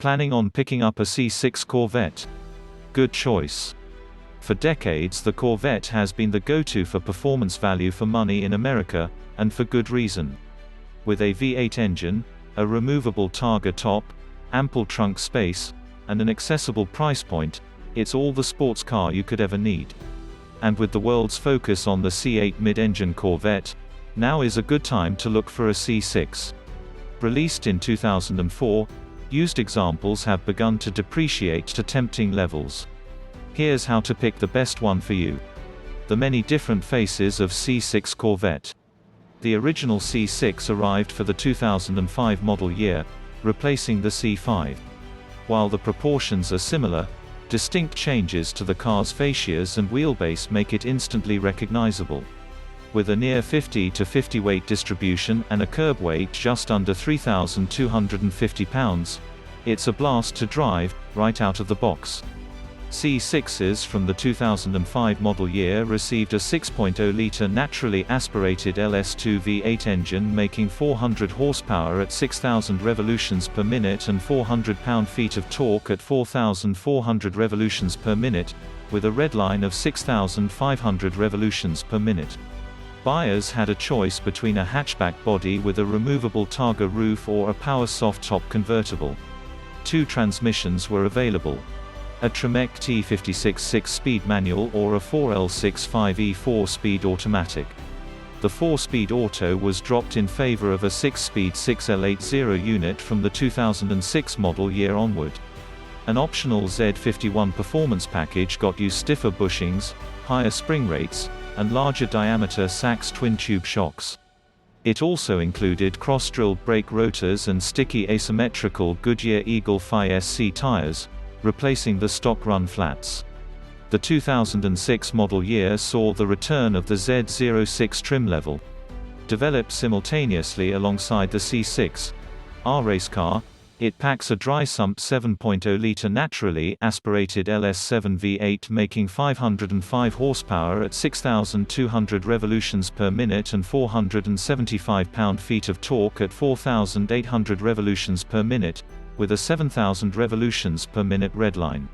Planning on picking up a C6 Corvette? Good choice. For decades the Corvette has been the go-to for performance value for money in America, and for good reason. With a V8 engine, a removable Targa top, ample trunk space, and an accessible price point, it's all the sports car you could ever need. And with the world's focus on the C8 mid-engine Corvette, now is a good time to look for a C6. Released in 2004, used examples have begun to depreciate to tempting levels. Here's how to pick the best one for you. The many different faces of C6 Corvette. The original C6 arrived for the 2005 model year, replacing the C5. While the proportions are similar, distinct changes to the car's fascias and wheelbase make it instantly recognizable. With a near 50-50 weight distribution and a curb weight just under 3,250 pounds, it's a blast to drive, right out of the box. C6s from the 2005 model year received a 6.0-litre naturally aspirated LS2 V8 engine making 400 horsepower at 6,000 revolutions per minute and 400 pound-feet of torque at 4,400 revolutions per minute, with a redline of 6,500 revolutions per minute. Buyers had a choice between a hatchback body with a removable Targa roof or a power soft-top convertible. Two transmissions were available: a Tremec T56 6-speed manual or a 4L65E 4-speed automatic. The 4-speed auto was dropped in favor of a 6-speed 6L80 unit from the 2006 model year onward. An optional Z51 performance package got you stiffer bushings, higher spring rates, and larger diameter Sachs twin-tube shocks. It also included cross-drilled brake rotors and sticky asymmetrical Goodyear Eagle Phi SC tires, replacing the stock run flats. The 2006 model year saw the return of the Z06 trim level. Developed simultaneously alongside the C6, our race car, it packs a dry-sump 7.0-litre naturally aspirated LS7 V8 making 505 horsepower at 6,200 revolutions per minute and 475 pound-feet of torque at 4,800 revolutions per minute, with a 7,000 revolutions per minute redline.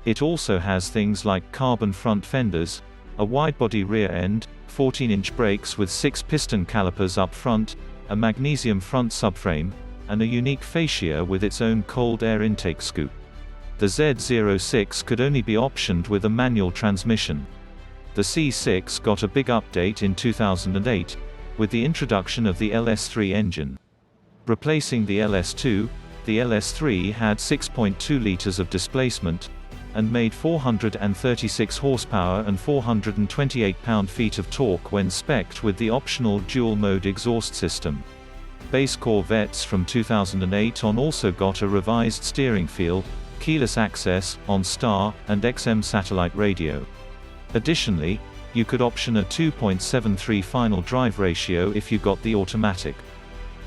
It also has things like carbon front fenders, a wide-body rear end, 14-inch brakes with 6-piston calipers up front, a magnesium front subframe, and a unique fascia with its own cold air intake scoop. The Z06 could only be optioned with a manual transmission. The C6 got a big update in 2008, with the introduction of the LS3 engine. Replacing the LS2, the LS3 had 6.2 litres of displacement, and made 436 horsepower and 428 pound-feet of torque when spec'd with the optional dual-mode exhaust system. Base Corvettes from 2008 on also got a revised steering feel, keyless access, OnStar, and XM satellite radio. Additionally, you could option a 2.73 final drive ratio if you got the automatic.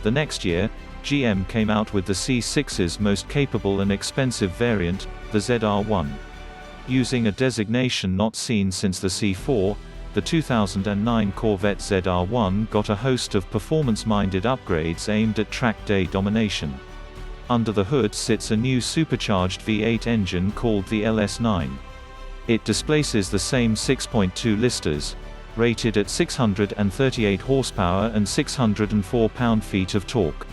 The next year, GM came out with the C6's most capable and expensive variant, the ZR1. Using a designation not seen since the C4, the 2009 Corvette ZR1 got a host of performance-minded upgrades aimed at track day domination. Under the hood sits a new supercharged V8 engine called the LS9. It displaces the same 6.2 litres, rated at 638 horsepower and 604 pound-feet of torque.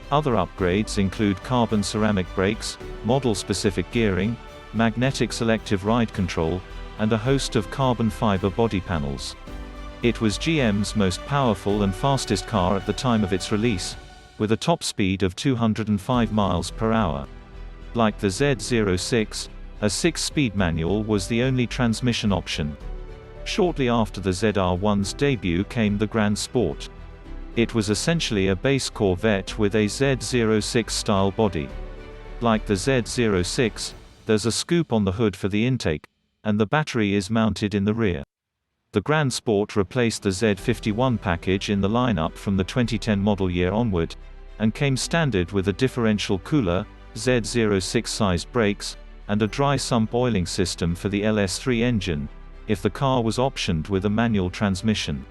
Other upgrades include carbon ceramic brakes, model-specific gearing, magnetic selective ride control, and a host of carbon fiber body panels. It was GM's most powerful and fastest car at the time of its release, with a top speed of 205 miles per hour. Like the Z06, a 6-speed manual was the only transmission option. Shortly after the ZR1's debut came the Grand Sport. It was essentially a base Corvette with a Z06-style body. Like the Z06, there's a scoop on the hood for the intake, and the battery is mounted in the rear. The Grand Sport replaced the Z51 package in the lineup from the 2010 model year onward, and came standard with a differential cooler, Z06-sized brakes, and a dry sump oiling system for the LS3 engine, if the car was optioned with a manual transmission.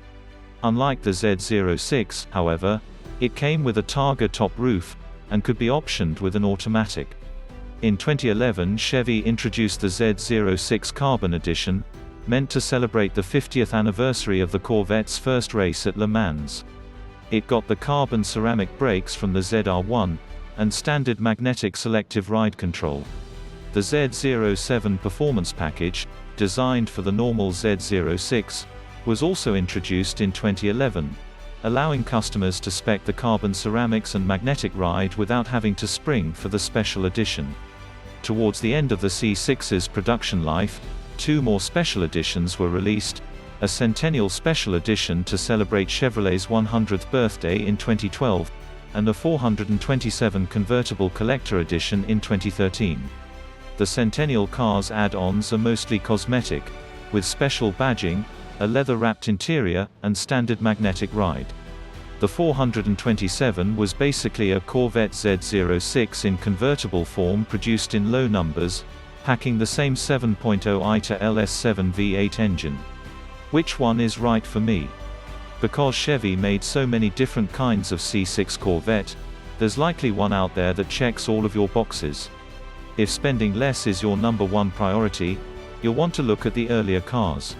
Unlike the Z06, however, it came with a Targa top roof, and could be optioned with an automatic. In 2011, Chevy introduced the Z06 Carbon Edition, meant to celebrate the 50th anniversary of the Corvette's first race at Le Mans. It got the carbon ceramic brakes from the ZR1, and standard magnetic selective ride control. The Z07 Performance Package, designed for the normal Z06, was also introduced in 2011, allowing customers to spec the carbon ceramics and magnetic ride without having to spring for the special edition. Towards the end of the C6's production life, 2 more special editions were released, a Centennial Special Edition to celebrate Chevrolet's 100th birthday in 2012, and a 427 Convertible Collector Edition in 2013. The Centennial cars' add-ons are mostly cosmetic, with special badging, a leather-wrapped interior, and standard magnetic ride. The 427 was basically a Corvette Z06 in convertible form produced in low numbers, packing the same 7.0 ITA LS7 V8 engine. Which one is right for me? Because Chevy made so many different kinds of C6 Corvette, there's likely one out there that checks all of your boxes. If spending less is your #1 priority, you'll want to look at the earlier cars.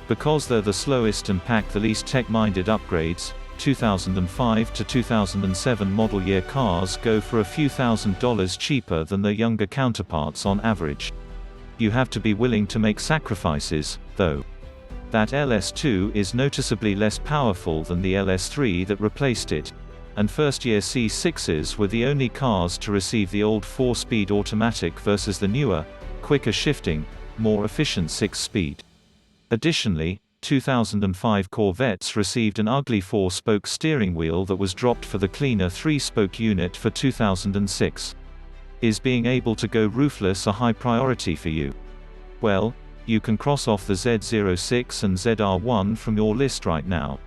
Because they're the slowest and pack the least tech-minded upgrades, 2005 to 2007 model year cars go for a few $1,000s cheaper than their younger counterparts on average. You have to be willing to make sacrifices, though. That LS2 is noticeably less powerful than the LS3 that replaced it, and first-year C6s were the only cars to receive the old 4-speed automatic versus the newer, quicker shifting, more efficient 6-speed. Additionally, 2005 Corvettes received an ugly 4-spoke steering wheel that was dropped for the cleaner 3-spoke unit for 2006. Is being able to go roofless a high priority for you? Well, you can cross off the Z06 and ZR1 from your list right now.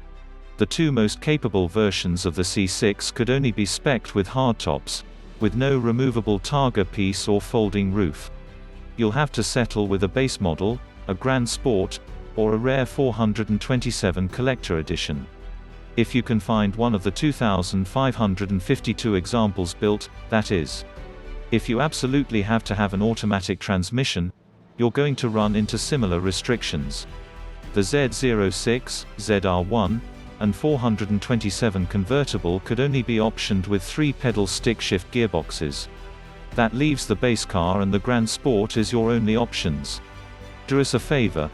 The 2 most capable versions of the C6 could only be spec'd with hardtops, with no removable targa piece or folding roof. You'll have to settle with a base model, a Grand Sport, or a rare 427 Collector Edition. If you can find one of the 2,552 examples built, that is. If you absolutely have to have an automatic transmission, you're going to run into similar restrictions. The Z06, ZR1, and 427 convertible could only be optioned with 3-pedal stick-shift gearboxes. That leaves the base car and the Grand Sport as your only options. Do us a favor.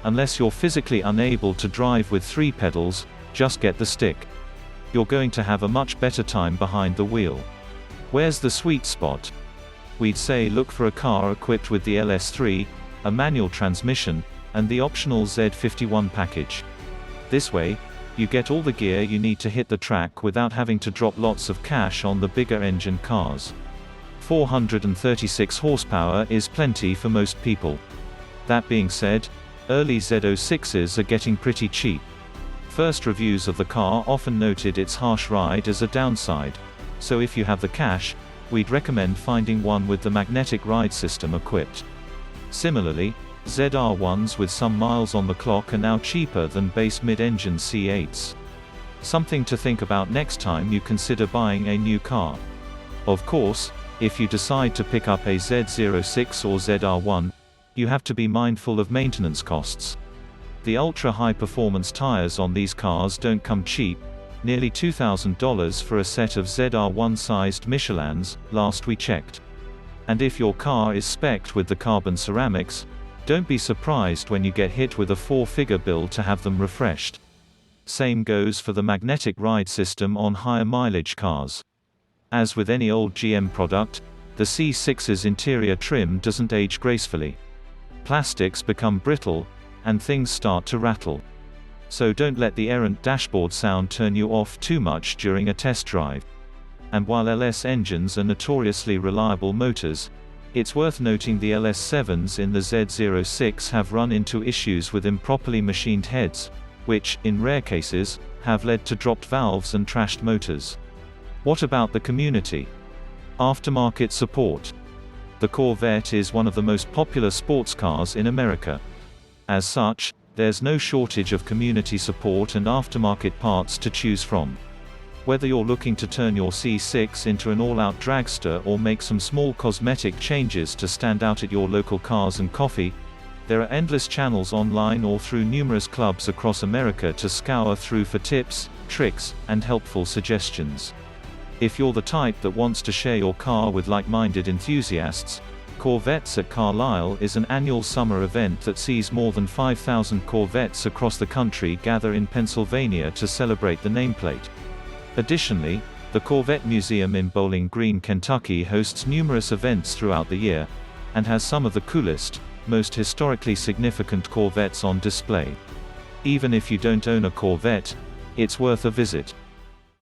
Unless you're physically unable to drive with 3 pedals, just get the stick. You're going to have a much better time behind the wheel. Where's the sweet spot? We'd say look for a car equipped with the LS3, a manual transmission, and the optional Z51 package. This way, you get all the gear you need to hit the track without having to drop lots of cash on the bigger engine cars. 436 horsepower is plenty for most people. That being said, early Z06s are getting pretty cheap. First reviews of the car often noted its harsh ride as a downside, so if you have the cash, we'd recommend finding one with the magnetic ride system equipped. Similarly, ZR1s with some miles on the clock are now cheaper than base mid-engine C8s. Something to think about next time you consider buying a new car. Of course, if you decide to pick up a Z06 or ZR1, you have to be mindful of maintenance costs. The ultra-high performance tires on these cars don't come cheap, nearly $2,000 for a set of ZR1-sized Michelins, last we checked. And if your car is spec'd with the carbon ceramics, don't be surprised when you get hit with a 4-figure bill to have them refreshed. Same goes for the magnetic ride system on higher mileage cars. As with any old GM product, the C6's interior trim doesn't age gracefully. Plastics become brittle, and things start to rattle. So don't let the errant dashboard sound turn you off too much during a test drive. And while LS engines are notoriously reliable motors, it's worth noting the LS7s in the Z06 have run into issues with improperly machined heads, which, in rare cases, have led to dropped valves and trashed motors. What about the community? Aftermarket support. The Corvette is one of the most popular sports cars in America. As such, there's no shortage of community support and aftermarket parts to choose from. Whether you're looking to turn your C6 into an all-out dragster or make some small cosmetic changes to stand out at your local Cars and Coffee, there are endless channels online or through numerous clubs across America to scour through for tips, tricks, and helpful suggestions. If you're the type that wants to share your car with like-minded enthusiasts, Corvettes at Carlisle is an annual summer event that sees more than 5,000 Corvettes across the country gather in Pennsylvania to celebrate the nameplate. Additionally, the Corvette Museum in Bowling Green, Kentucky hosts numerous events throughout the year, and has some of the coolest, most historically significant Corvettes on display. Even if you don't own a Corvette, it's worth a visit.